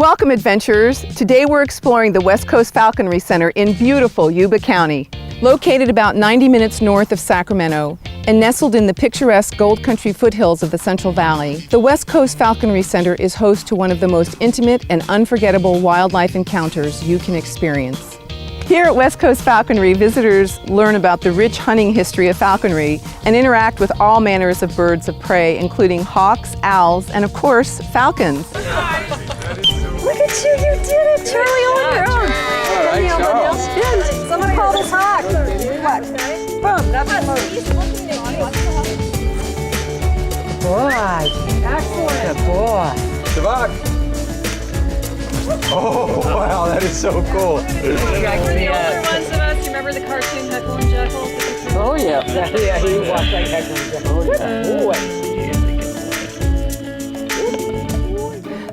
Welcome, adventurers! Today we're exploring the West Coast Falconry Center in beautiful Yuba County. Located about 90 minutes north of Sacramento and nestled in the picturesque Gold Country foothills of the Central Valley, the West Coast Falconry Center is host to one of the most intimate and unforgettable wildlife encounters you can experience. Here at West Coast Falconry, visitors learn about the rich hunting history of falconry and interact with all manners of birds of prey, including hawks, owls, and of course, falcons. Look at you, you did it, Charlie, on your own. Someone call this hawk. What? Boom, nothing moves. Boy, excellent. Good boy. Shavak. Oh, wow, that is so cool. We're the older ones of us. You remember the cartoon Heckle and Jekyll? Oh, yeah. Yeah, he walked like Heckle and Jekyll. Boy.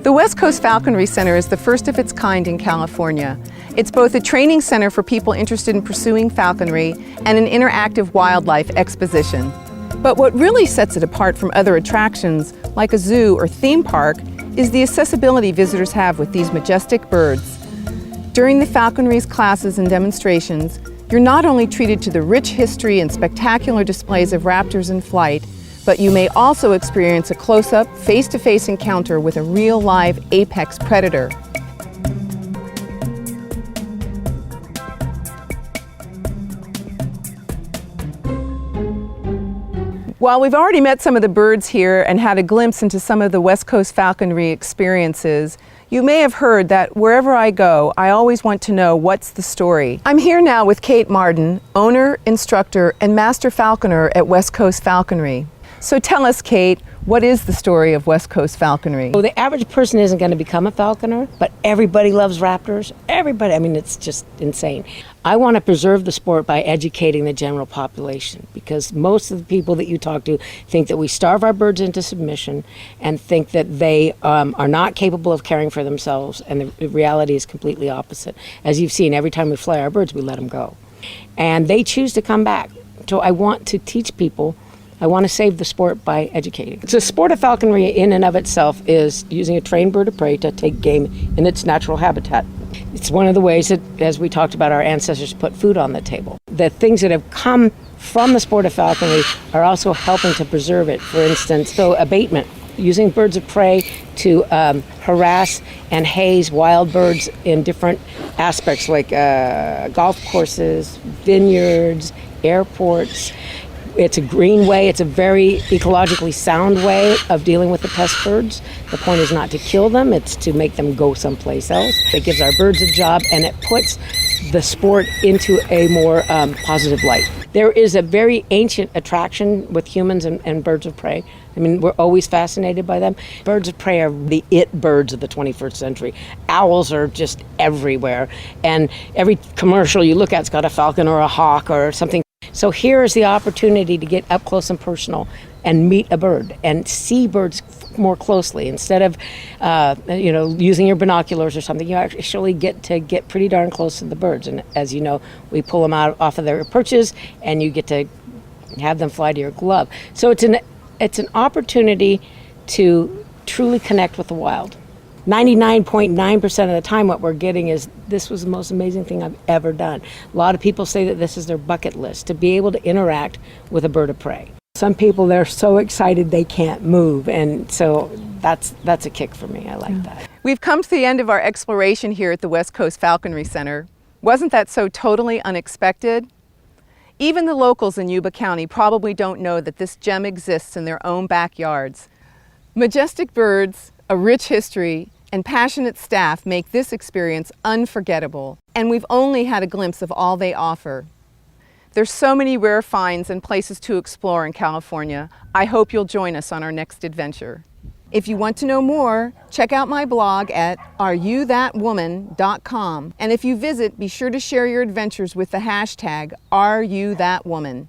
The West Coast Falconry Center is the first of its kind in California. It's both a training center for people interested in pursuing falconry and an interactive wildlife exposition. But what really sets it apart from other attractions, like a zoo or theme park, is the accessibility visitors have with these majestic birds. During the falconry's classes and demonstrations, you're not only treated to the rich history and spectacular displays of raptors in flight, but you may also experience a close-up, face-to-face encounter with a real live apex predator. While we've already met some of the birds here and had a glimpse into some of the West Coast Falconry experiences, you may have heard that wherever I go, I always want to know what's the story. I'm here now with Kate Marden, owner, instructor, and master falconer at West Coast Falconry. So tell us, Kate, what is the story of West Coast Falconry? Well, the average person isn't going to become a falconer, but everybody loves raptors. Everybody, I mean, it's just insane. I want to preserve the sport by educating the general population, because most of the people that you talk to think that we starve our birds into submission and think that they are not capable of caring for themselves, and the reality is completely opposite. As you've seen, every time we fly our birds, we let them go. And they choose to come back. So I want to teach people. I want to save the sport by educating. The sport of falconry in and of itself is using a trained bird of prey to take game in its natural habitat. It's one of the ways that, as we talked about, our ancestors put food on the table. The things that have come from the sport of falconry are also helping to preserve it. For instance, so abatement, using birds of prey to harass and haze wild birds in different aspects, like golf courses, vineyards, airports. It's a green way, it's a very ecologically sound way of dealing with the pest birds. The point is not to kill them, it's to make them go someplace else. It gives our birds a job, and it puts the sport into a more positive light. There is a very ancient attraction with humans and birds of prey. I mean, we're always fascinated by them. Birds of prey are the birds of the 21st century. Owls are just everywhere, and every commercial you look at's got a falcon or a hawk or something. So here is the opportunity to get up close and personal and meet a bird and see birds more closely. Instead of using your binoculars or something, you actually get pretty darn close to the birds. And as you know, we pull them out off of their perches, and you get to have them fly to your glove. So it's an opportunity to truly connect with the wild. 99.9% of the time what we're getting is, this was the most amazing thing I've ever done. A lot of people say that this is their bucket list, to be able to interact with a bird of prey. Some people, they're so excited they can't move, and so that's a kick for me. I like that. We've come to the end of our exploration here at the West Coast Falconry Center. Wasn't that so totally unexpected? Even the locals in Yuba County probably don't know that this gem exists in their own backyards. Majestic birds, a rich history, and passionate staff make this experience unforgettable, and we've only had a glimpse of all they offer. There's so many rare finds and places to explore in California. I hope you'll join us on our next adventure. If you want to know more, check out my blog at areyouthatwoman.com, and if you visit, be sure to share your adventures with the hashtag #AreYouThatWoman.